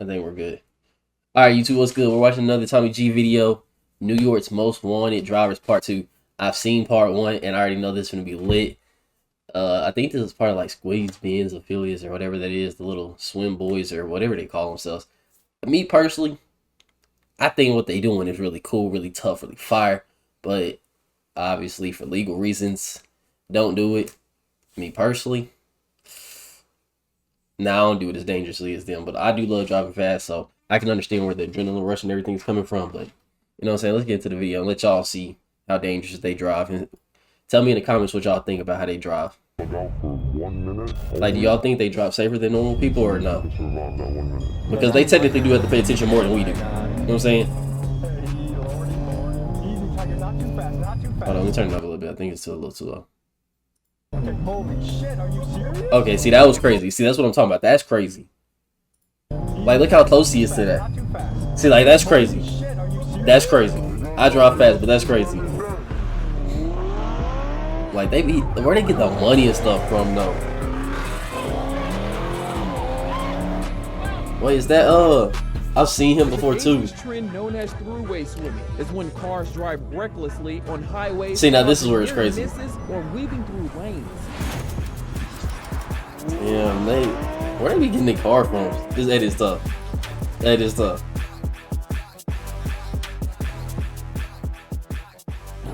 I think we're good. All right, YouTube, what's good? We're watching another Tommy G video. New York's Most Wanted Drivers Part 2. I've seen Part 1, and I already know this is going to be lit. I think this is part of like Squeeze Ben's affiliates or whatever that is, the little swim boys or whatever they call themselves. Me personally, I think what they doing is really cool, really tough, really fire. But obviously, for legal reasons, don't do it. Me personally, I don't do it as dangerously as them. But I do love driving fast, so I can understand where the adrenaline rush and everything's coming from. But you know what I'm saying? Let's get into the video and let y'all see how dangerous they drive. And tell me in the comments what y'all think about how they drive. Like, do y'all think they drive safer than normal people or no? Because they technically do have to pay attention more than we do. You know what I'm saying? Hold on, let me turn it up a little bit. I think it's still a little too low. Holy shit, are you serious? Okay, see, that was crazy. See, that's what I'm talking about. That's crazy. Like, look how close he is to that. See, like, that's crazy. That's crazy. I drive fast, but that's crazy. Like, they be, where they get the money and stuff from, though? Wait, is that, I've seen him before, too. Trend known as throughway swimming is when cars drive recklessly on highways. See, now this is where it's crazy. Or weaving through lanes. Yeah, where they be getting the car from? That is tough. That is tough.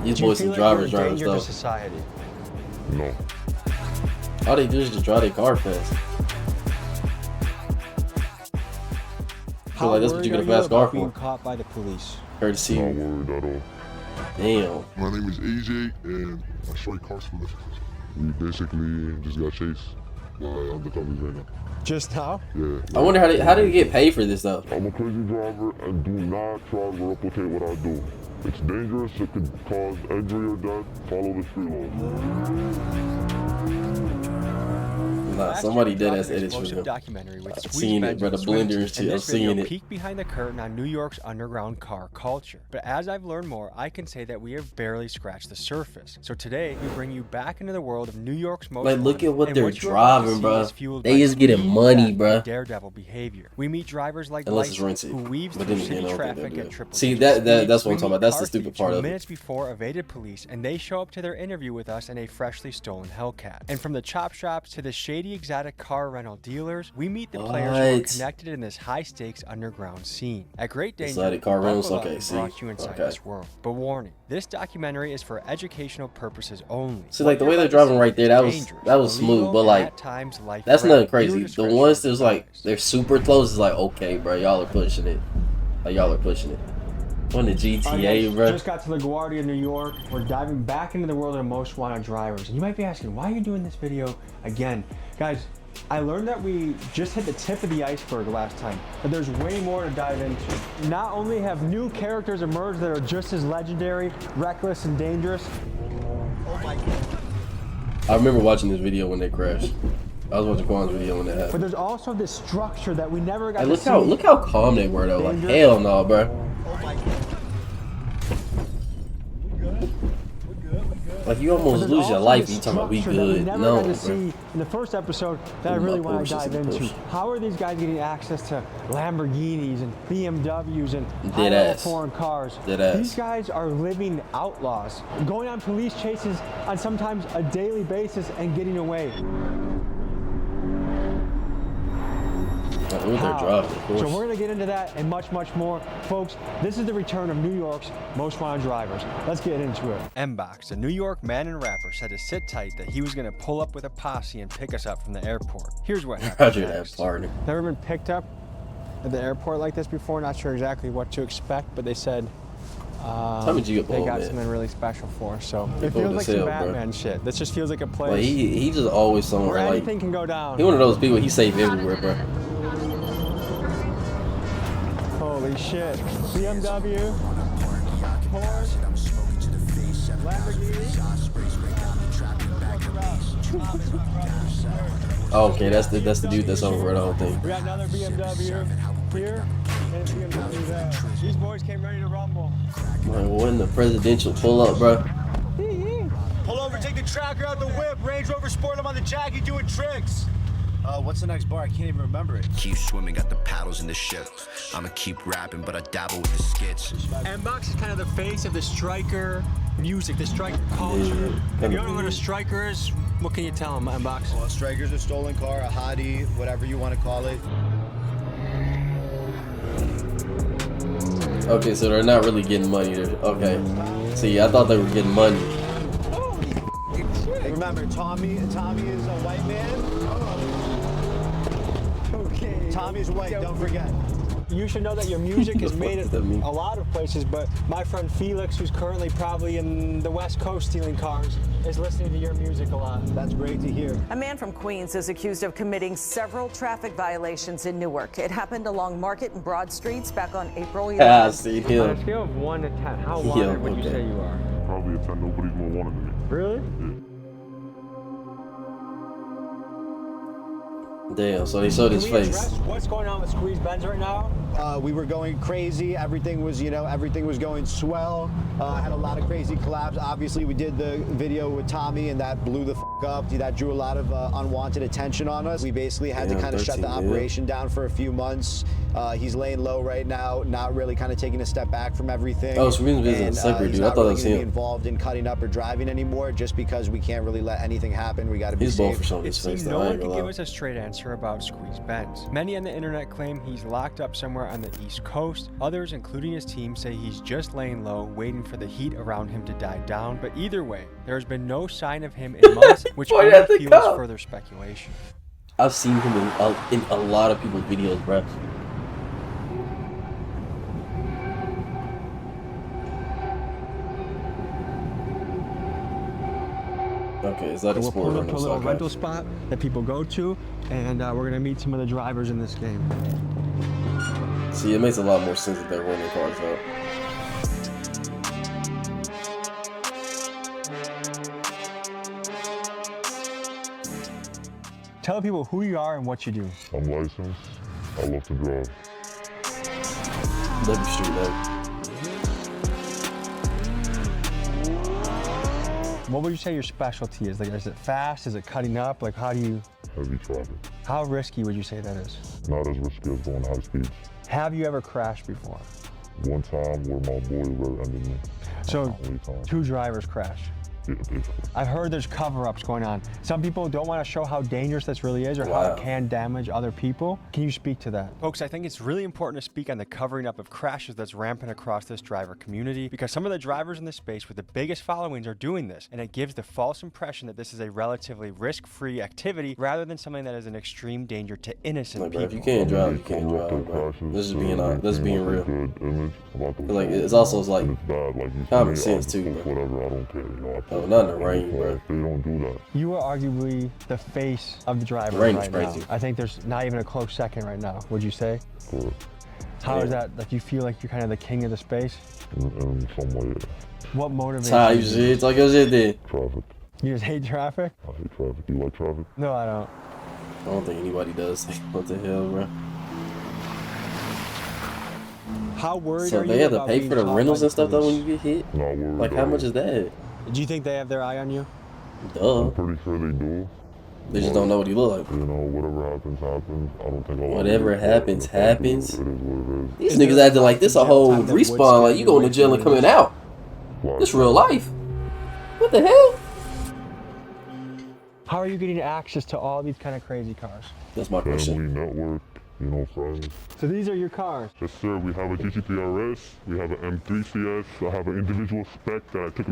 These boys some drivers driving stuff. Society? No. All they do is just drive their car fast. I feel like that's what you get a fast car for. Being caught by the police. Heard to see Not you. worried at all. Damn. My name is AJ, and I strike cars for this. We basically just got chased by undercovers right now. Just now? Yeah. I wonder how did he get paid for this though? I'm a crazy driver, and do not try to replicate what I do. It's dangerous. It could cause injury or death. Follow the street laws. Nah, somebody did as edits for explosive him. documentary with I've seen it, bro. The blender and shit. I've seen it. Peek behind the curtain on New York's underground car culture. But as I've learned more, I can say that we have barely scratched the surface. So today, we bring you back into the world of New York's most Like, look at what and they're what you are about to driving, see bro. is fueled They by is getting speed, money, theft, bro. and daredevil behavior. We meet drivers like Unless it's Lights, rented. who weaves But through then again, city I don't think traffic they'll at do triple it. See, digit that's what speeds. I'm talking about. That's the stupid part of it. Minutes before evaded police, and they show up to their interview with us in a freshly stolen Hellcat. And from the chop shops to the shady exotic car rental dealers, we meet the players who are connected in this high-stakes underground scene. At great danger, Exotic car rentals? buckle up Okay, and see. brought you inside Okay. this world. But warning, this documentary is for educational purposes only. See, like the way they're driving right there, that was smooth. But like, that's nothing crazy. The ones that's like they're super close is like, okay, bro, y'all are pushing it. Like y'all are pushing it. On the GTA, bro. Just got to LaGuardia, New York. We're diving back into the world of most wanted drivers. And you might be asking, why are you doing this video again? Guys, I learned that we just hit the tip of the iceberg last time, but there's way more to dive into. Not only have new characters emerged that are just as legendary, reckless, and dangerous. Oh my God. I remember watching this video when they crashed. I was watching Quan's video when that But happened. there's also this structure that we never got Like, to see. look how calm they were though. Like, hell no, bro. Oh my God. Like, you almost lose your life. You talking about we good? No, bro. See in the first episode that I really want to dive into. How are these guys getting access to Lamborghinis and BMWs and high-level foreign cars? These guys are living outlaws, going on police chases on sometimes a daily basis and getting away. So we're gonna get into that and much, much more. Folks, this is the return of New York's most wanted drivers. Let's get into it. M-Box, a New York man and rapper, said to sit tight that he was gonna pull up with a posse and pick us up from the airport. Here's what happened. Roger that, partner. Never been picked up at the airport like this before. Not sure exactly what to expect, but they said they got something really special for us. So it feels like some Batman shit. This just feels like a place. Like, he just always somewhere. Where like, anything can go down. He one of those people. He's safe everywhere, bro. Holy shit. BMW. Porsche. Lamborghini. Oh, okay, that's the dude that's over the whole thing. We got another BMW here and a BMW there. These boys came ready to rumble. Man, when the presidential pull up, bro. Pull over, take the tracker out the whip. Range Rover Sport, I'm on the Jackie doing tricks. What's the next bar? I can't even remember it. Keep swimming, got the paddles in the ship. I'ma keep rapping, but I dabble with the skits. Mbox is kind of the face of the striker music, the striker culture. If you don't know what a striker is, what can you tell them, Mbox? Well, strikers a stolen car, a hottie, whatever you want to call it. Okay, so they're not really getting money. Okay. See, I thought they were getting money. Remember, Tommy is a white man. Okay. Tommy's white, don't forget. You should know that your music is made does that mean? in a lot of places, but my friend Felix, who's currently probably in the West Coast stealing cars, is listening to your music a lot. That's great to hear. A man from Queens is accused of committing several traffic violations in Newark. It happened along Market and Broad Streets back on April 11th. Ah, I see On him. a scale of 1 to 10, how wanted would you say you are? Probably a 10. Nobody's more wanted than me. Really? Damn, so they showed his Can we face. address what's going on with Squeeze Benz right now? We were going crazy. Everything was going swell. Had a lot of crazy collabs. Obviously, we did the video with Tommy, and that blew the up. That drew a lot of unwanted attention on us. We basically had to kind of shut the operation down for a few months. He's laying low right now, not really kind of taking a step back from everything. Oh, Squeeze Benz is a slippery dude. I thought it was him. Be involved in cutting up or driving anymore, just because we can't really let anything happen. We got to be He's safe. both for showing his face. No I one ain't can gonna give lie. us a straight answer about Squeeze Benz. Many on the internet claim he's locked up somewhere on the East Coast. Others, including his team, say he's just laying low, waiting for the heat around him to die down. But either way, there has been no sign of him in months, which Point only at the fuels cop. further speculation. I've seen him in a lot of people's videos, bro. Okay, is that So a we're sport pulling up to a little rental? rental spot that people go to, and we're gonna meet some of the drivers in this game. See, it makes a lot more sense that they're renting cars out. Tell people who you are and what you do. I'm licensed. I love to drive. Love the street life. What would you say your specialty is? Like, is it fast? Is it cutting up? Like, Heavy traffic. how risky would you say that is? Not as risky as going high speed. Have you ever crashed before? One time where my boy rear-ended me. So, Only time. 2 drivers crashed. Yeah, basically. I've heard there's cover-ups going on. Some people don't want to show how dangerous this really is or how Wow. it can damage other people. Can you speak to that? Folks, I think it's really important to speak on the covering up of crashes that's rampant across this driver community, because some of the drivers in this space with the biggest followings are doing this, and it gives the false impression that this is a relatively risk-free activity rather than something that is an extreme danger to innocent Like, bro, people. if you can't drive, you can't drive, bro. This is being honest. This is being real. Like, it's also like common sense too, bro. Whatever, I don't care. You know, Oh, not in the rain, bro. They don't do that. You are arguably the face of the driver Rain is right now. crazy. I think there's not even a close second right now, would you say? Correct. How is Yeah. that? Like, you feel like you're kind of the king of the space? In some way, yeah. What motivates Type you? shit. Talk your shit then. Traffic. You just hate traffic? I hate traffic. You like traffic? No, I don't. I don't think anybody does. What the hell, bro? How worried So are you they have to about pay being for the caught by rentals the and stuff though when police? you get hit? Not worried. Like, how much is that? Do you think they have their eye on you? Duh. I'm pretty sure they do. They just don't know what he look like. You know, whatever happens, happens. I don't think a lot of Whatever people happens, care. happens. It is what it These Is niggas there acting like this a whole time that would respawn. scare Like, you you going to away jail and from coming out. is. This real life. What the hell? How are you getting access to all these kind of crazy cars? That's my question. Family network, you know, friends. So these are your cars. Yes, sir. We have a GT3 RS. We have an M3 CS. I have an individual spec that I took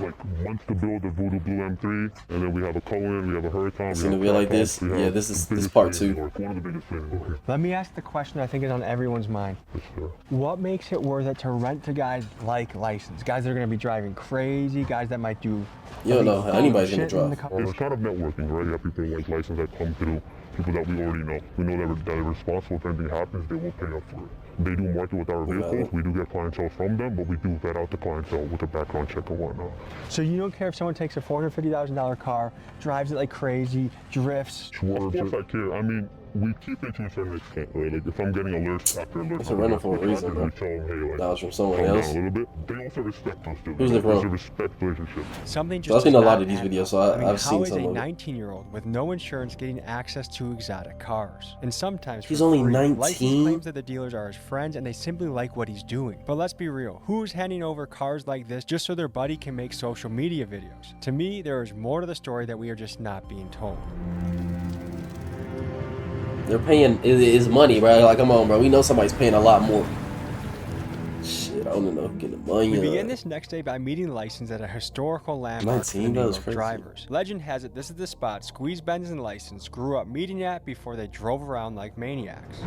like months to build, the Voodoo Blue M3. And then we have a Cullinan. We have a Huracan. Seen a video like this? Yeah, this is part 2. One of the biggest things. Let me ask the question I think is on everyone's mind. Yes, sir. What makes it worth it to rent to guys like License? Guys that are going to be driving crazy, guys that might do... You don't know how anybody's gonna shit in the drive. car. It's kind of networking, right? You have people like license that come through, people that we already know. We know that they're responsible. If anything happens, they will pay up for it. They do market with our vehicles. We do get clientele from them, but we do vet out the clientele with a background check and whatnot. So you don't care if someone takes a $450,000 car, drives it like crazy, drifts. Of course I care. I mean, we keep it to a certain extent, right? Like if I'm getting alerts after alerts, It's a rental for a reason, bro. we tell them, hey, like, That was from someone calm down else. a little bit. They also respect us too. Who's it from? It's a respect relationship. Something So I've just seen a does lot not of these add videos, up. so I mean, I've seen how is some a of it. 19-year-old with no insurance getting access to exotic cars? And sometimes He's for only free. 19? License claims that the dealers are his friends and they simply like what he's doing. But let's be real, who's handing over cars like this just so their buddy can make social media videos? To me, there is more to the story that we are just not being told. They're paying is money, bro. Like, come on, bro. We know somebody's paying a lot more. Shit, I don't know. Getting money. We begin this next day by meeting License at a historical landmark for the 19? New That was York crazy. drivers. Legend has it this is the spot Squeeze Benz and License grew up meeting at before they drove around like maniacs.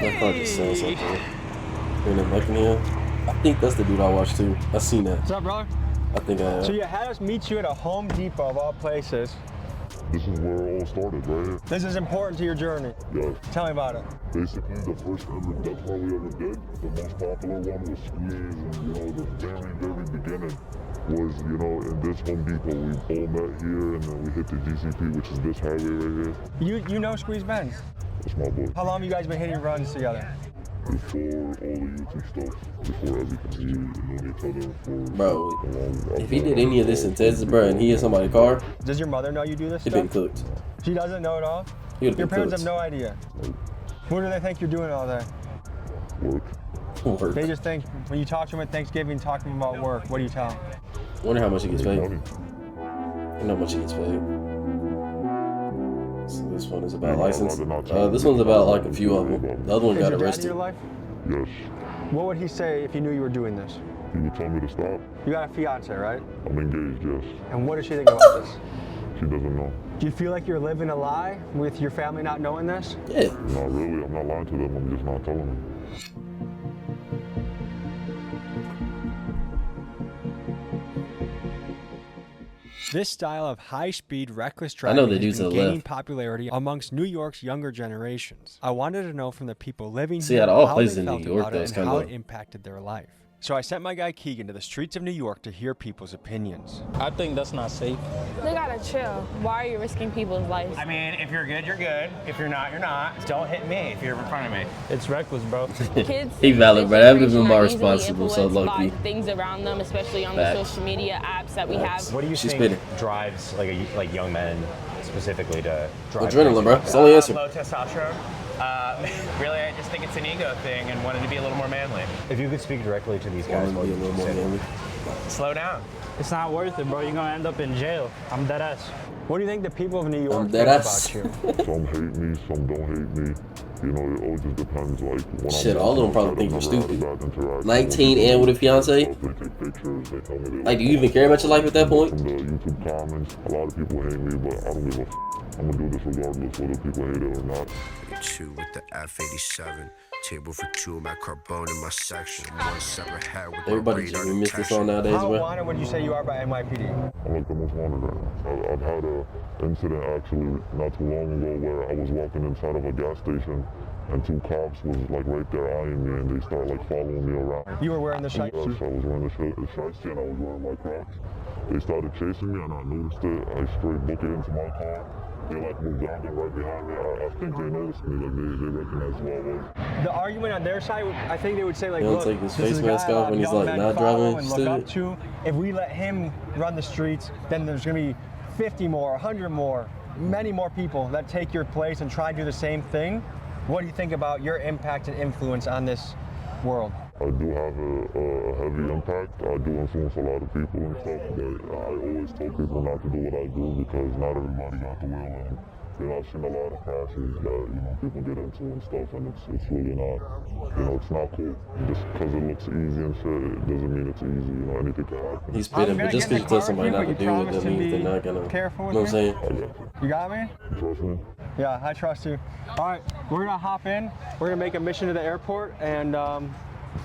That car just saying something. Brandon Buckingham. I think that's the dude I watched too. I seen that. What's up, brother? I think I. So you had us meet you at a Home Depot of all places. This is where it all started, right here. This is important to your journey. Yes. Tell me about it. Basically, the first ever death row we ever did, the most popular one was Squeeze, and the very beginning was, in this Home Depot. We all met here, and then we hit the GCP, which is this highway right here. You know Squeeze Benz? That's my boy. How long have you guys been hitting runs together? Before all the YouTube stuff, before everything, we known each other for Bro, a long if he did any of this in Texas, bro, and he hit somebody's car, Does your mother know you do this he'd stuff? been cooked. She doesn't know at all? He would've Your been parents cooked. have no idea. What do they think you're doing all day? work. Work. They just think, when you talk to them at Thanksgiving, talk to them about work, what do you tell them? Wonder how much he gets paid. Money. I know how much he gets paid. So this one is about Yeah, license. I'd rather not tell This you. one's about like a few of them. The other one Is got your dad in arrested. your life? Yes. What would he say if he knew you were doing this? He would tell me to stop. You got a fiance, right? I'm engaged, yes. And what does she think about this? She doesn't know. Do you feel like you're living a lie with your family not knowing this? Yeah. Not really. I'm not lying to them. I'm just not telling them. This style of high-speed, reckless I know driving the has dude to been the gaining left. popularity amongst New York's younger generations. I wanted to know from the people living See, here out of all how places they in New felt York, about though, it it's and how kinda- it impacted their life. So I sent my guy Keegan to the streets of New York to hear people's opinions. I think that's not safe. They gotta chill. Why are you risking people's lives? I mean, if you're good, you're good. If you're not, you're not. Don't hit me if you're in front of me. It's reckless, bro. Kids, He valid, bro. That would have been are more easily responsible, so influenced low-key. by things around them, especially on Facts. the social media apps that we Facts. have. What do you She's think spitting. drives like young men specifically to drive? Adrenaline, bro. It's the only answer. Low testosterone. Really, I just think it's an ego thing and wanted to be a little more manly. If you could speak directly to these I guys, want to be a little more manly. Slow down. It's not worth it, bro. You're gonna end up in jail. I'm dead ass. What do you think the people of New York think dead about ass. you? Some hate me, some don't hate me. It all just depends. Like when Shit, I'm all of them walking probably outside, think you're I've never had a stupid. bad interaction 19 and with a fiance? They take pictures. They tell me they Like, do you even care about your life at that point? From the YouTube comments, a lot of people hate me, but I don't give a f. I'm gonna do this regardless whether people hate it or not. Two with the F87. Table for two, my carbone in my section. One separate head with Everybody my just radar missed this detection. on nowadays, How bro. wanted would you say you are by NYPD? I'm like the most wanted right now. I've had a incident actually not too long ago where I was walking inside of a gas station and two cops was like right there eyeing me and they start like following me around. You were wearing the shirt? Yes, I was wearing the shirt and I was wearing my Crocs. They started chasing me and I noticed it. I straight booked it into my car. They like moved down there right behind me. I think they noticed me, like they recognized who I was. The argument on their side, I think they would say like, He'll look, take his this is face a guy mask a lot off of when he's young like men not follow driving and look up stupid. to. If we let him run the streets, then there's gonna be 50 more, 100 more, many more people that take your place and try to do the same thing. What do you think about your impact and influence on this world? I do have a heavy impact. I do influence a lot of people and stuff, but I always tell people not to do what I do because not everybody got the will. And I've seen a lot of crashes that people get into and stuff, and it's really not, it's not cool. Just because it looks easy and shit, it doesn't mean it's easy. Anything can happen. He's spitting, but just because you tell somebody not to do it doesn't mean they're not gonna. Careful You with know what I'm me. saying? You got me? Trust me. Yeah, I trust you. All right, we're gonna hop in. We're gonna make a mission to the airport, and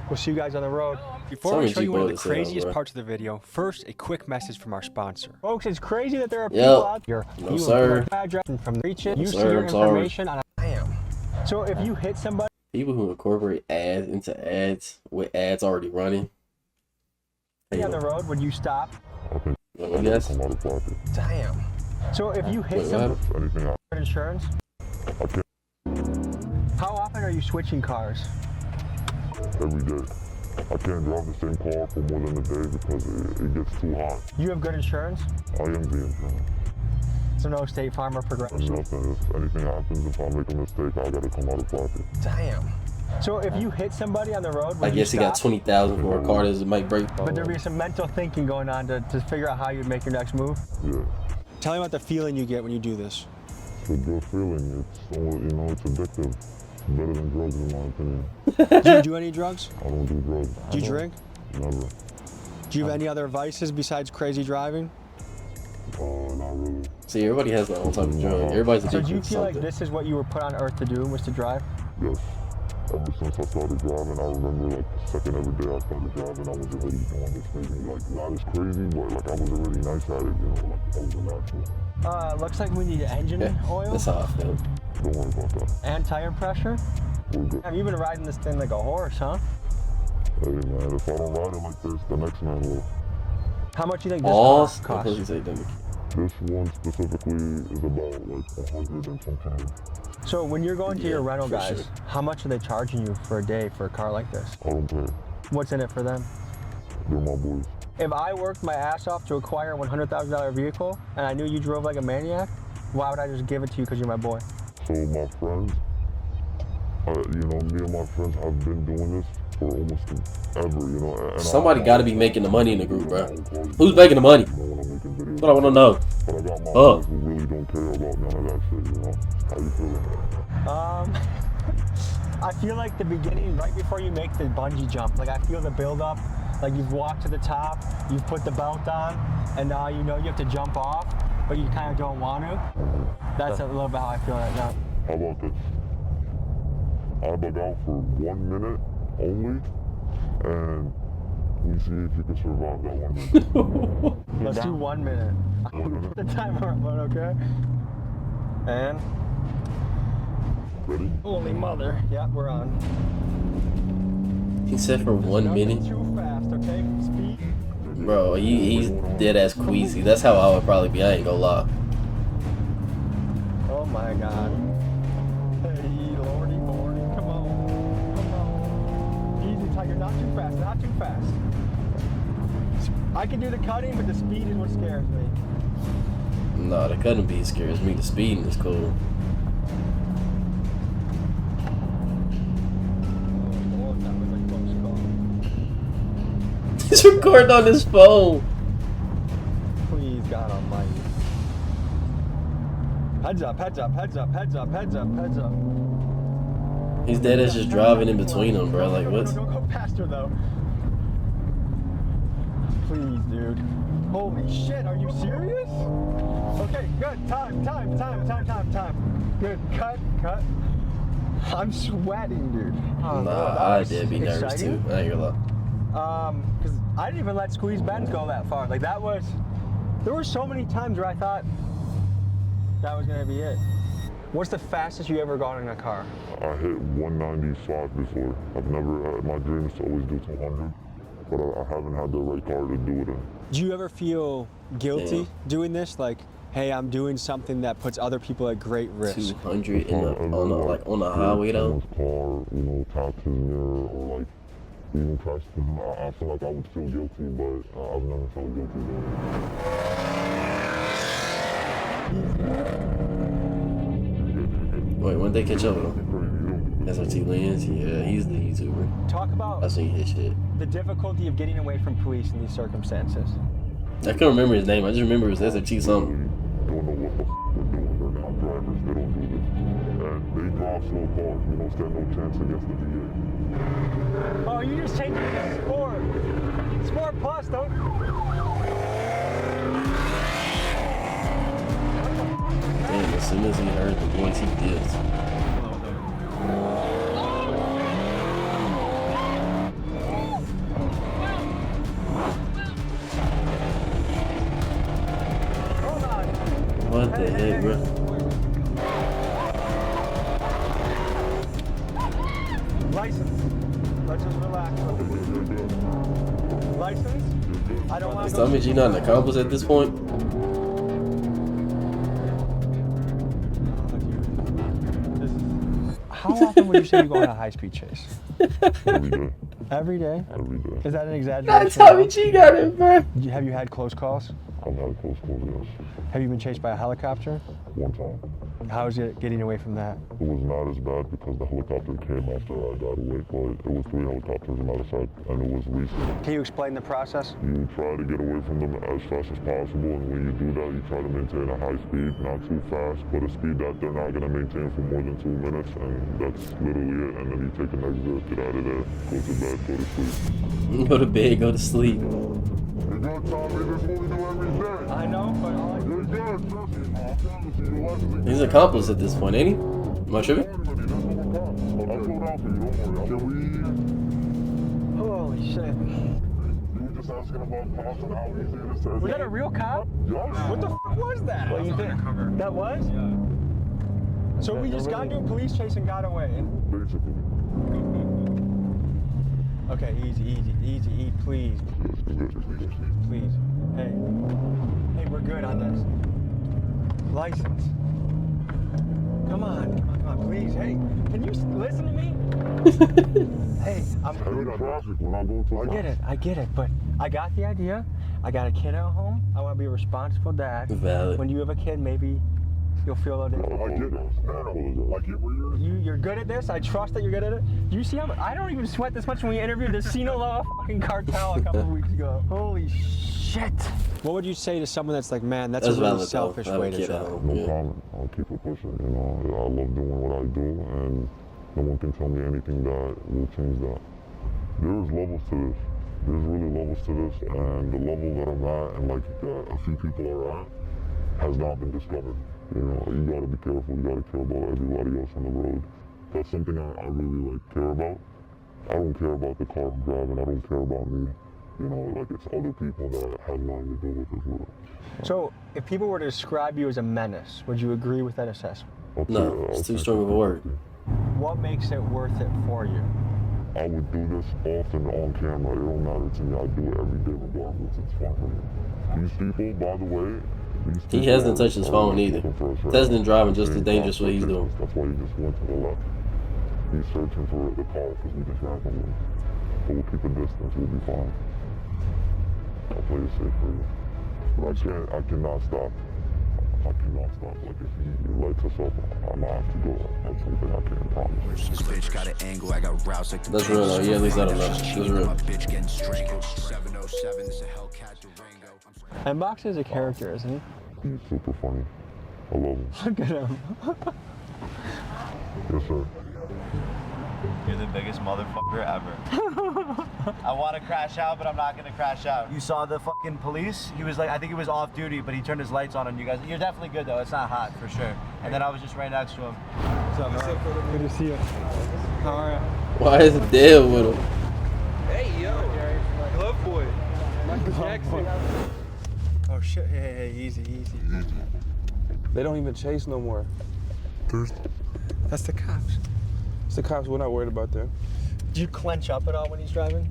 we'll see you guys on the road. Before we show you one of the craziest parts of the video, first a quick message from our sponsor. Folks, it's crazy that there are people out there No, sir. from reach it, No, you see sir, your I'm sorry. information on a damn. So if you hit somebody, People who incorporate ads into ads with ads already running. on the road, would you stop? I think Yes. I'm out of pocket. Damn. So if you hit Wait, some what? Anything happens, insurance, I can't how often are you switching cars? every day. I can't drive the same car for more than a day because it gets too hot. You have good insurance? I am the insurance. So no State Farm or And Progressive? nothing. If anything happens, if I make a mistake, I gotta come out of pocket. Damn. So if you hit somebody on the road, I would guess you he got stop? 20,000 for a car that might break. But there'd be some mental thinking going on to figure out how you'd make your next move. Yeah. Tell me about the feeling you get when you do this. It's a good feeling. It's, it's addictive. It's better than drugs in my opinion. Do you do any drugs? I don't do drugs. Do you drink? Never. Do you have any other vices besides crazy driving? Not really. See, everybody has their own type of drug. Everybody's So do addicted you to feel like something. this is what you were put on earth to do, was to drive? Yes. Ever since I started driving, I remember like the second every day I started driving, I was already doing this maybe like not as crazy, but like I was already nice at it, like I was a natural. Looks like we need engine Okay. oil That's how I feel. Don't worry about that. and tire pressure. We're good. Have you been riding this thing like a horse, huh? Hey man, if I don't ride it like this, the next man will. How much do you think this All car costs? This one specifically is about like 100 and some change. So when you're going to your rental for guys, sure. how much are they charging you for a day for a car like this? I don't care. What's in it for them? They're my boys. If I worked my ass off to acquire a $100,000 vehicle and I knew you drove like a maniac, why would I just give it to you because you're my boy? So my friends, me and my friends have been doing this for almost ever, and Somebody got to be making the money in the group, bro. Who's making the money? That's what I want to know. But I got my boys who really don't care about none of that shit, How you feeling? I feel like the beginning, right before you make the bungee jump, like I feel the build up, like you've walked to the top, you've put the belt on, and now you know you have to jump off, but you kind of don't want to. That's a little bit how I feel right now. How about this? I bug out for 1 minute only, and we see if you can survive that 1 minute. Let's do 1 minute. Put the timer up, okay? And Ready? holy mother. Yeah, we're on. He said for 1 minute. Too fast, okay? Speed. Bro, he's dead ass queasy. That's how I would probably be. I ain't gonna lie. Oh my god. Hey, lordy, lordy, come on. Come on. Easy, Tiger, not too fast, not too fast. I can do the cutting, but the speed is what scares me. Nah, the cutting beat scares me. The speeding is cool. Oh Lord, that was a close call. He's recording on his phone. Please, God almighty. Heads up, heads up, heads up, heads up, heads up, heads up. He's dead ass just driving in between them, bro. Like, what? Don't go faster, though. Please, dude. Holy shit, are you serious? Okay, good. Time. Good. Cut. I'm sweating, dude. Oh, Nah, Lord, that I was did be nervous exciting. too. I ain't gonna lie. Because I didn't even let Squeeze Benz go that far. Like, there were so many times where I thought that was gonna be it. What's the fastest you ever gone in a car? I hit 195 before. I've never, my dream is to always do 200, but I haven't had the right car to do it in. Do you ever feel guilty Yeah. doing this? Like, hey, I'm doing something that puts other people at great risk. 200 on the highway though. Someone's car, tapped his mirror or like even crashed his mirror. I feel like I would feel guilty, but I've never felt guilty doing Wait, when they catch up with him? it. SRT Lens, yeah, he's the YouTuber. Talk about I seen his shit. the difficulty of getting away from police in these circumstances. I can't remember his name. I just remember it was SRT something. Don't know what the we're doing. They're not drivers. They don't do this. And they drive slow cars. We don't stand no chance against the DA. Oh, you just changed it to Sport. Sport Plus, don't. Damn, as soon as he heard the voice, he dipped. What the heck, bro? License. Let's just relax. License? I don't want to Tell me you're not an accomplice at this point. How often would you say you go on a high-speed chase? Every day. Every day? Every day. Is that an exaggeration? That's Tommy G got it, bro. Have you had close calls? I've had close calls, yes. Have you been chased by a helicopter? One time. How is it getting away from that? It was not as bad because the helicopter came after I got away, but it was 3 helicopters, as a matter of fact, and it was recent. Can you explain the process? You try to get away from them as fast as possible, and when you do that, you try to maintain a high speed, not too fast, but a speed that they're not going to maintain for more than 2 minutes, and that's literally it. And then you take an exit, get out of there, go to bed, go to sleep. Go to bed, go to sleep. You're good, Tommy. This is what we do every day. I know, but all I do You're good, trust me. I promise you, your life is He's an accomplice at this point, ain't he? Am I tripping? I'll slow down for you, don't worry. Can we... Holy shit. You were just asking about cops and how easy it is to... Was that a real cop? Yes. What the f was that? What you think? That was? Yeah. So we just got into a police chase and got away. Basically. Okay, easy, please. Please. Hey, we're good on this. License. Come on, please. Hey, can you listen to me? Hey, I'm Heavy traffic when I go to... I get it, but I got the idea. I got a kid at home. I want to be a responsible dad. Valid. When you have a kid, maybe you'll feel a little different. I get it. I get where You're good at this. I trust that you're good at it. Do you see how much? I don't even sweat this much when we interviewed the Sinaloa fucking cartel a couple of weeks ago. Holy shit. What would you say to someone that's like, man, that's a really valid, selfish though. way to drive? No problem. I'll keep it pushing. You know, I love doing what I do, and no one can tell me anything that will change that. There's levels to this. There's really levels to this, and the level that I'm at, and like that a few people are at, has not been discovered. You know, you gotta be careful. You gotta care about everybody else on the road. That's something I really care about. I don't care about the car I'm driving. I don't care about me. You know, like it's other people that have nothing to do with this world. So, if people were to describe you as a menace, would you agree with that assessment? No, it's too strong of a word. What makes it worth it for you? I would do this often on camera. It don't matter to me. I do it every day regardless. It's fun for me. These people, by the way, he hasn't touched his phone either. Testing driving just as dangerous what he's doing. That's why he just went to the left. He's searching for the car because we just ran from him. But we'll keep a distance. We'll be fine. I'll play it safe for you. But I cannot stop. I cannot stop. Like if he lights us up, I'm gonna have to go. That's something I can't promise. This bitch got an angle, I got roused like the That's real though. Yeah, at least I don't know. That's real. My bitch getting strangled. 707, this a Hellcat Durango. Mbox is a character, isn't he? He's super funny. I love him. Look at him. Yes, sir. You're the biggest motherfucker ever. I want to crash out, but I'm not going to crash out. You saw the fucking police? He was like, I think he was off duty, but he turned his lights on you guys. You're definitely good, though. It's not hot, for sure. And then I was just right next to him. What's up, man? Good to see you. How are you? Why is it dead with him? Hey, yo. Glove boy. Michael Jackson. Oh, shit. Hey, easy. They don't even chase no more. That's the cops. It's the cops. We're not worried about them. Do you clench up at all when he's driving?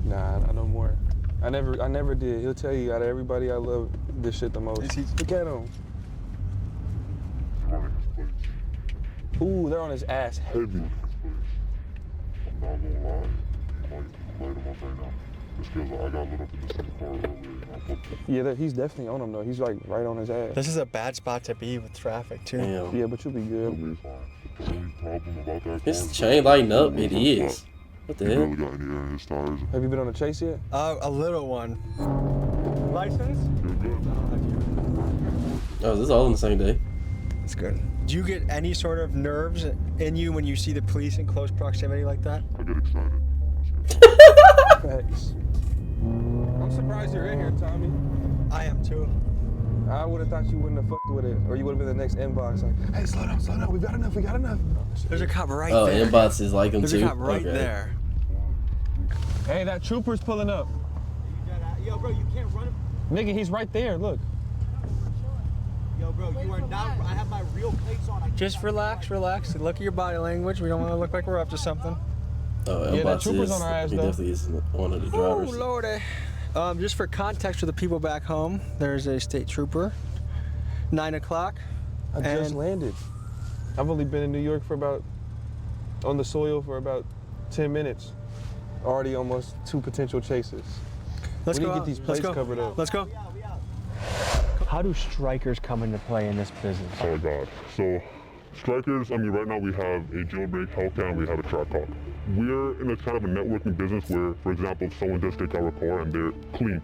Nah, not no more. I never did. He'll tell you, out of everybody, I love this shit the most. Look at him. Ooh, they're on his ass heavy. I'm not gonna lie. Light him up right now. Just because I got lit up in the car earlier. Yeah, he's definitely on him though. He's like right on his ass. This is a bad spot to be with traffic too. Damn. Yeah, but you'll be good. You'll be fine. The only problem about that His chain lighting up. It is. What the He hell? barely got any air in his tires. Have you been on a chase yet? A little one. License? You're good. Oh, is this all on the same day? That's good. Do you get any sort of nerves in you when you see the police in close proximity like that? I get excited. Facts. I'm surprised you're in here, Tommy. I am too. I would have thought you wouldn't have fucked with it, or you would have been the next inbox. Like, hey, slow down. We got enough. There's a cop right Oh, there. inbox is like him There's too. a cop right Okay. there. Hey, that trooper's pulling up. Yo, bro, you can't run him. Nigga, he's right there. Look. Yo, bro, you are not. I have my real plates on. Just relax. Look at your body language. We don't want to look like we're up to something. Oh, Yeah, that inbox trooper's is. on our ass, He though. definitely is one of the Oh, drivers. Lordy. Just for context for the people back home, there's a state trooper. 9 o'clock. I just landed. I've only been in New York for about on the soil for about 10 minutes. Already almost 2 potential chases. Let's we go need to out. get these Let's plates go. covered up. Let's go. How do strikers come into play in this business? Oh God. So strikers, I mean, right now we have a jailbreak Hellcat and we have a track car. We're in a kind of a networking business where, for example, if someone does take our car and they're clean,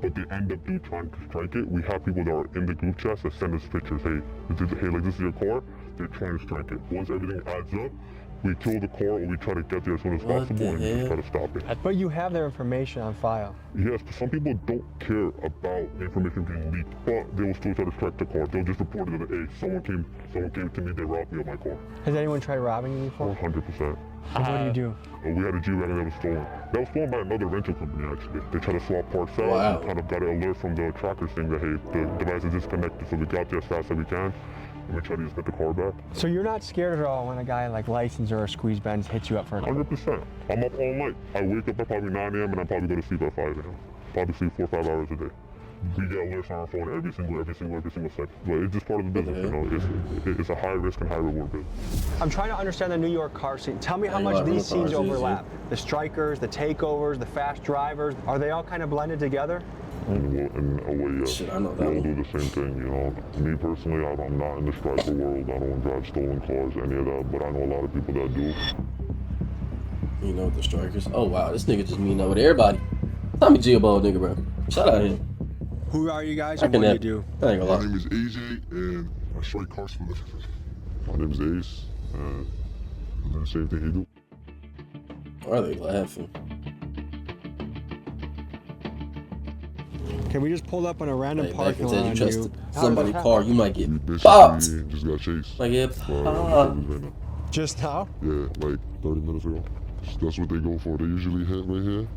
but they end up trying to strike it, we have people that are in the group chats that send us pictures. Hey, this is your car. They're trying to strike it. Once everything adds up, we kill the car or we try to get there as soon as possible and just try to stop it. But you have their information on file. Yes, but some people don't care about the information being leaked, but they will still try to strike the car. They'll just report it that, hey, someone came to me, they robbed me of my car. Has anyone tried robbing you before? 100%. And what do you do? We had a G-Wagon that was stolen. That was stolen by another rental company, actually. They tried to swap parts out. Wow. We kind of got an alert from the tracker saying that, hey, the device is disconnected, so we got there as fast as we can. And we try to just get the car back. So you're not scared at all when a guy like License or a Squeeze Benz hits you up for a 100%. I'm up all night. I wake up at probably 9 a.m. and I probably go to sleep at 5 a.m. Probably sleep 4 or 5 hours a day. We get alerts on our phone every single second. But it's just part of the business, you know. It's a high risk and high reward business. I'm trying to understand the New York car scene. Tell me how much these scenes overlap. The strikers, the takeovers, the fast drivers, are they all kind of blended together? In a way, yes. Shit, I know We that all one. do the same thing, you know. Me personally, I'm not in the striker world. I don't drive stolen cars, any of that, but I know a lot of people that do. You know the strikers. Oh wow, this nigga just meeting up with everybody. Tommy G a bold nigga, bro. Shout out him. Who are you guys I and can what do you never- do? I ain't gonna My lie. name is AJ, and I strike cars for a living. My name is Ace, and I do the same thing he do. Why are they laughing? Can we just pull up on a random Hey, back parking and lot said you on trust you? somebody's car, you might get Basically, popped. just got chased. Like yeah, by popped. right now. Just now? Yeah, like 30 minutes ago. That's what they go for. They usually hit right here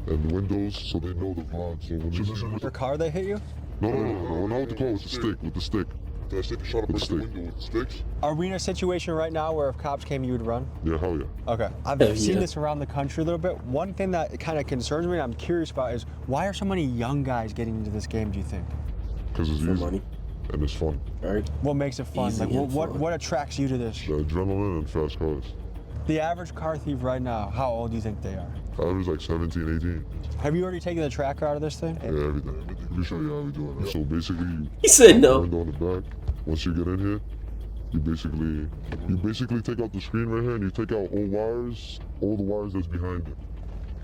and the windows, so they know the vlog. So when they see Your car they hit you? no, not with the car, with the stick, with the stick. That stick shot up the window with the sticks. Are we in a situation right now where if cops came, you would run? Yeah, hell yeah. Okay. I've Hell seen yeah. this around the country a little bit. One thing that kind of concerns me and I'm curious about is why are so many young guys getting into this game, do you think? Because it's For easy money. and it's fun. Right? What makes it fun? Easy Like and what fun. what attracts you to this? The adrenaline and fast cars. The average car thief right now, how old do you think they are? I was like 17, 18. Have you already taken the tracker out of this thing? Yeah, everything. We show you how we do it. So basically, He said no. window on the back. Once you get in here, you basically take out the screen right here and you take out all the wires that's behind it.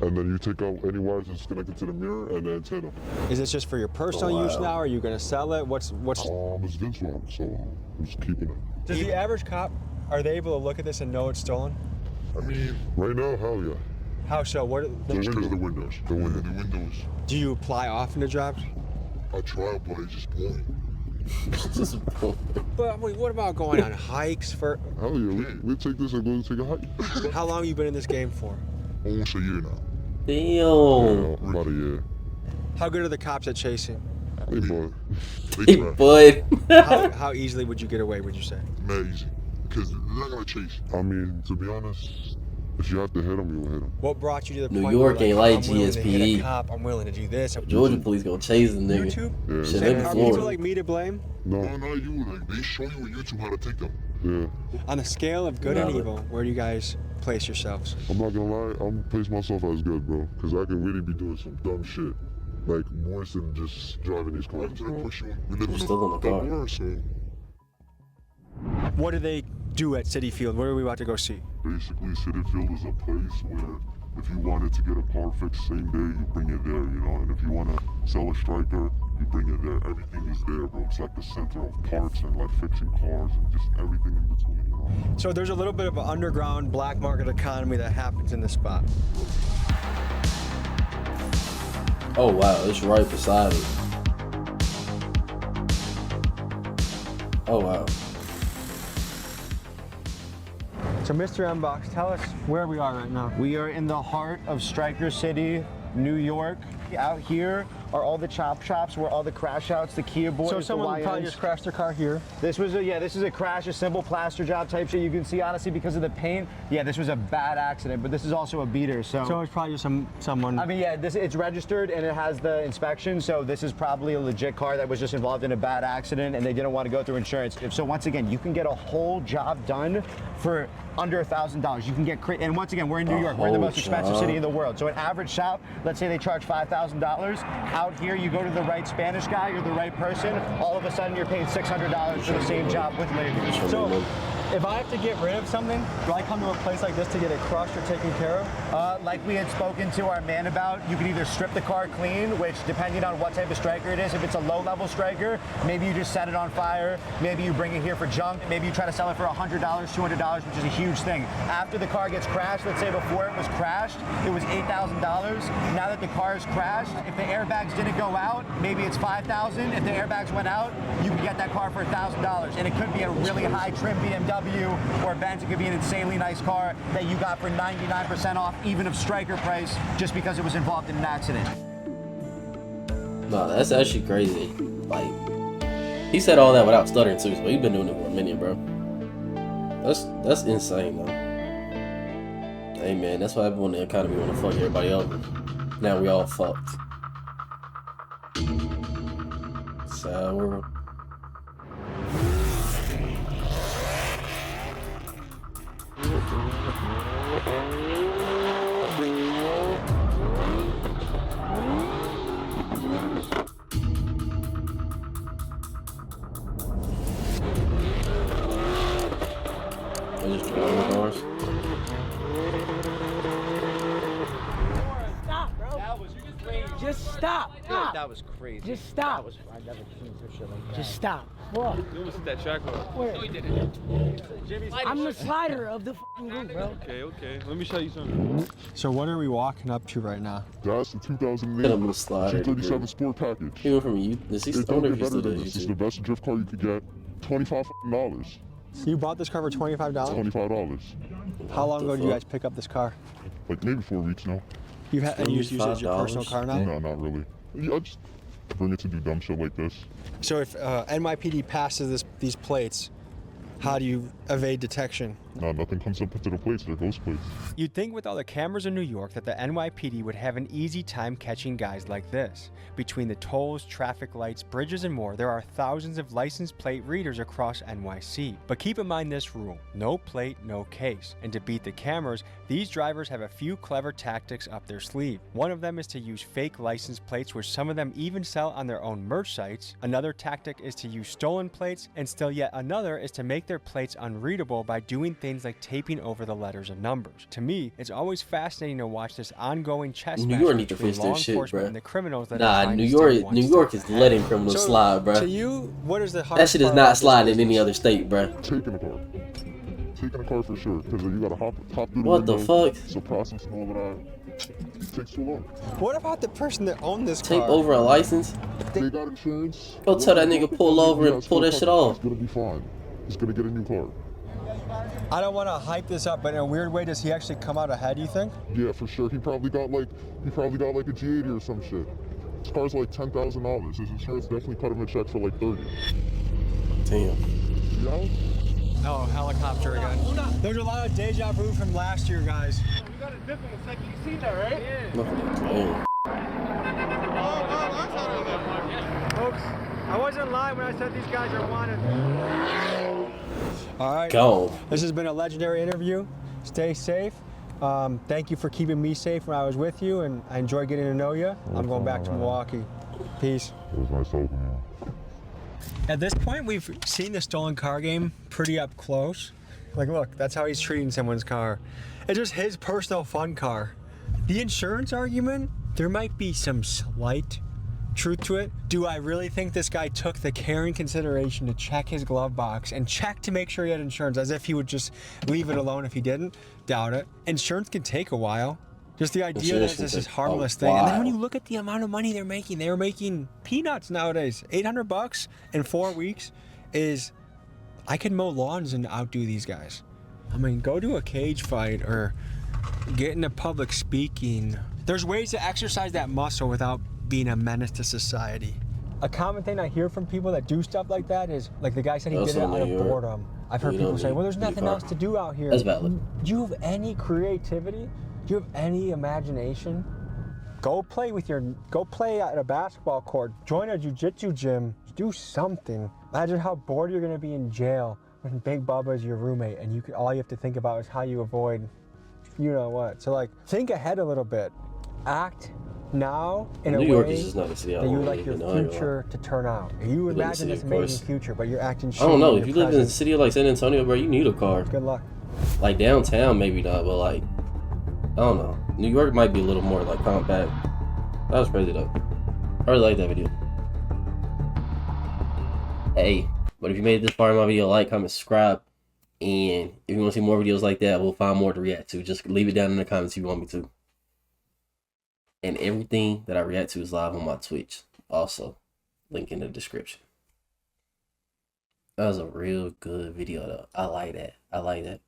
And then you take out any wires that's connected to the mirror and the antenna. Is this just for your personal use now? Are you going to sell it? What's It's Vince one, so I'm just keeping it. Does the average cop, are they able to look at this and know it's stolen? I mean, right now, hell yeah. How so? What The windows. The windows. do you apply often to jobs? I try, but it's just boring. Just But I mean, what about going on hikes for Hell yeah, we take this and go take a hike. how long have you been in this game for? Almost a year now. damn. About a year. How good are the cops at chasing? Hey, boy. Hey, bud. How easily would you get away, would you say? Mad easy. Because they're not going to chase. I mean, to be honest, if you have to hit them, you'll hit them. What brought you to the New point York where ain't like, like I'm willing to hit a GSPD. cop, I'm willing to do this. Georgia police gonna chase the nigga. YouTube? Yeah. Shit, Are they be people Florida. like me to blame? No, not you. Like, they show you on YouTube how to take them. Yeah. On the scale of good and Nah, evil, where do you guys place yourselves? I'm not going to lie. I'm going to place myself as good, bro. Because I could really be doing some dumb shit. Like, worse than just driving these cars. We live Still in the car. so What do they do at City Field? What are we about to go see? basically, City Field is a place where if you wanted to get a car fixed same day, you bring it there, you know. And if you want to sell a striker, you bring it there. Everything is there, bro. It's like the center of parts and like fixing cars and just everything in between, you know. So there's a little bit of an underground black market economy that happens in this spot. Oh wow, it's right beside it. Oh wow. So Mr. M-Box, tell us where we are right now. We are in the heart of Striker City, New York. Out here are all the chop shops where all the crash outs, the Kia boys, So someone the probably YNs. just crashed their car here. This was this is a crash, a simple plaster job type shit. You can see honestly because of the paint. Yeah, this was a bad accident, but this is also a beater. So it's probably just someone. I mean, yeah, it's registered and it has the inspection. So this is probably a legit car that was just involved in a bad accident and they didn't want to go through insurance. So once again, you can get a whole job done for under $1,000. You can get and once again, we're in New York. We're in the most expensive city in the world. So an average shop, let's say they charge $5,000. Out here, you go to the right Spanish guy or the right person. All of a sudden, you're paying $600 for the same job with labor. So if I have to get rid of something, do I come to a place like this to get it crushed or taken care of? Like we had spoken to our man about, you can either strip the car clean, which depending on what type of striker it is, if it's a low-level striker, maybe you just set it on fire, maybe you bring it here for junk, maybe you try to sell it for $100, $200, which is a huge thing. After the car gets crashed, let's say before it was crashed, it was $8,000. Now that the car is crashed, if the airbags didn't go out, maybe it's $5,000. If the airbags went out, you can get that car for $1,000. And it could be a really high trim BMW or Benz. It could be an insanely nice car that you got for 99% off, even of striker price, just because it was involved in an accident. No, that's actually crazy. Like, he said all that without stuttering too, so he's been doing it for a minute, bro. That's insane, though. Hey, man, that's why everyone in the economy want to fuck everybody over. Now we all fucked. Sad world. They're just driving cars. Stop, bro. That was crazy. Just stop. Stop. That was crazy. Just stop. That was, I never seen some shit like that. Just stop. What? You almost hit that track car. Where? No, he didn't. I'm the slider of the fucking group, bro. Okay. Let me show you something. So what are we walking up to right now? That's the 2008 G37 Sport package. He went from you. This is It don't get better than this. This is the best drift car you could get. $25. You bought this car for $25? $25. How long ago did you guys pick up this car? Like maybe 4 weeks now. And you just use it as your personal car now? No, not really. I just bring it to do dumb shit like this. So if NYPD passes these plates, how do you evade detection? No, nothing comes up into the plates. They're ghost plates. You'd think with all the cameras in New York that the NYPD would have an easy time catching guys like this. Between the tolls, traffic lights, bridges, and more, there are thousands of license plate readers across NYC. But keep in mind this rule: no plate, no case. And to beat the cameras, these drivers have a few clever tactics up their sleeve. One of them is to use fake license plates, which some of them even sell on their own merch sites. Another tactic is to use stolen plates, and still yet another is to make their plates unreadable by doing things like taping over the letters and numbers. To me, it's always fascinating to watch this ongoing chess match between law enforcement and the criminals that are trying to steal one New York is letting criminals slide, bro. To you, what is the hardest That shit is not sliding in any other state, bro. Taking a car. Taking a car for sure. Because you gotta hop through the What the window. fuck? So processing all of that takes too long. What about the person that owned this car? Tape over a license? They got insurance. Go tell that nigga pull over and pull that shit off. He's gonna be fine. He's gonna get a new car. I don't want to hype this up, but in a weird way, does he actually come out ahead, you think? Yeah, for sure. He probably got like a G80 or some shit. His car's like $10,000. His insurance definitely cut him a check for like 30. Damn. Yeah? Oh, helicopter again. There's a lot of deja vu from last year, guys. You got a dip in a second. You seen that, right? Damn. Folks, I wasn't lying when I said these guys are wanted. All right. Go. This has been a legendary interview. Stay safe. Thank you for keeping me safe when I was with you, and I enjoyed getting to know you. I'm going back to Milwaukee. Peace. It was nice helping you. At this point, we've seen the stolen car game pretty up close. Like, look, that's how he's treating someone's car. It's just his personal fun car. The insurance argument, there might be some slight truth to it. Do I really think this guy took the care and consideration to check his glove box and check to make sure he had insurance, as if he would just leave it alone if he didn't? Doubt it. Insurance can take a while. Just the idea that this is harmless thing. And then when you look at the amount of money they're making peanuts nowadays. $800 in 4 weeks is, I could mow lawns and outdo these guys. I mean, go to a cage fight or get into public speaking. There's ways to exercise that muscle without being a menace to society. A common thing I hear from people that do stuff like that is, like the guy said he did it out of boredom. I've heard people say, well, there's nothing else to do out here. That's valid. Do you have any creativity? Do you have any imagination? Go play at a basketball court. Join a jiu-jitsu gym. Do something. Imagine how bored you're gonna be in jail when Big Bubba is your roommate and all you have to think about is how you avoid, you know what. So like, think ahead a little bit. Act now in a way that you would like your future to turn out. You imagine this amazing future, but you're acting shitty. I don't know. If you live in a city like San Antonio, bro, you need a car. Good luck. Like downtown, maybe not, but like, I don't know. New York might be a little more like compact. That was crazy though. I really like that video. Hey, but if you made it this far in my video, like, comment, subscribe. And if you want to see more videos like that, we'll find more to react to. Just leave it down in the comments if you want me to. And everything that I react to is live on my Twitch. Also, link in the description. That was a real good video though. I like that.